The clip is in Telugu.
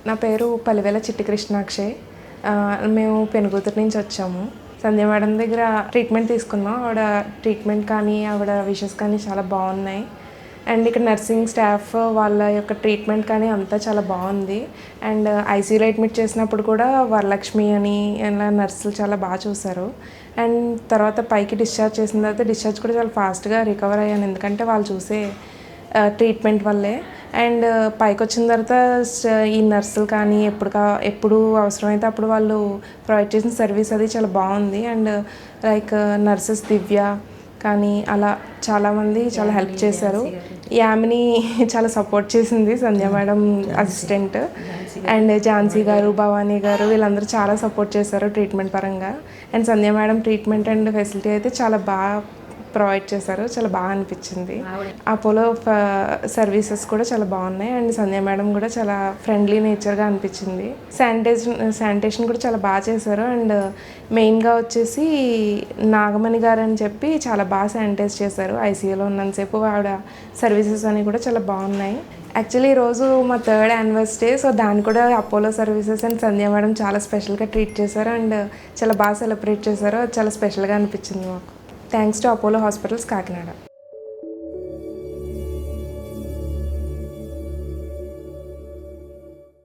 నా పేరు పలివేల చిట్టి కృష్ణాక్షయ్. మేము పెనుగుతురు నుంచి వచ్చాము. సంధ్య మేడం దగ్గర ట్రీట్మెంట్ తీసుకున్నాం. ఆవిడ ట్రీట్మెంట్ కానీ ఆవిడ విషెస్ కానీ చాలా బాగున్నాయి. అండ్ ఇక్కడ నర్సింగ్ స్టాఫ్ వాళ్ళ యొక్క ట్రీట్మెంట్ కానీ అంతా చాలా బాగుంది. అండ్ ఐసీయూలో అడ్మిట్ చేసినప్పుడు కూడా వరలక్ష్మి అని ఇలా నర్సులు చాలా బాగా చూశారు. అండ్ తర్వాత పైకి డిశ్చార్జ్ చేసిన తర్వాత డిశ్చార్జ్ కూడా చాలా ఫాస్ట్గా రికవర్ అయ్యాను, ఎందుకంటే వాళ్ళు చూసే ట్రీట్మెంట్ వల్లే. అండ్ పైకి వచ్చిన తర్వాత ఈ నర్సులు కానీ ఎప్పుడు అవసరమైతే అప్పుడు వాళ్ళు ప్రొవైడ్ చేసిన సర్వీస్ అది చాలా బాగుంది. అండ్ లైక్ నర్సెస్ దివ్య కానీ అలా చాలామంది చాలా హెల్ప్ చేశారు. యామిని చాలా సపోర్ట్ చేసింది, సంధ్య మేడం అసిస్టెంట్. అండ్ ఝాన్సీ గారు, భవానీ గారు వీళ్ళందరూ చాలా సపోర్ట్ చేశారు ట్రీట్మెంట్ పరంగా. And Sandhya madam treatment and facility అయితే చాలా బాగా ప్రొవైడ్ చేశారు, చాలా బాగా అనిపించింది. అపోలో సర్వీసెస్ కూడా చాలా బాగున్నాయి. అండ్ సంధ్య మేడం కూడా చాలా ఫ్రెండ్లీ నేచర్గా అనిపించింది. శానిటేషన్ కూడా చాలా బాగా చేశారు. అండ్ మెయిన్గా వచ్చేసి నాగమణి గారు అని చెప్పి చాలా బాగా శానిటైజ్ చేశారు. ఐసీయూలో ఉన్నంతసేపు ఆవిడ సర్వీసెస్ అని కూడా చాలా బాగున్నాయి. యాక్చువల్లీ ఈరోజు మా 3rd యానివర్సరీ, సో దాన్ని కూడా Apollo services and Sandhya madam చాలా స్పెషల్గా ట్రీట్ చేశారు. అండ్ చాలా బాగా సెలబ్రేట్ చేశారు. అది చాలా స్పెషల్గా అనిపించింది మాకు. Thanks to Apollo hospitals Kakinada.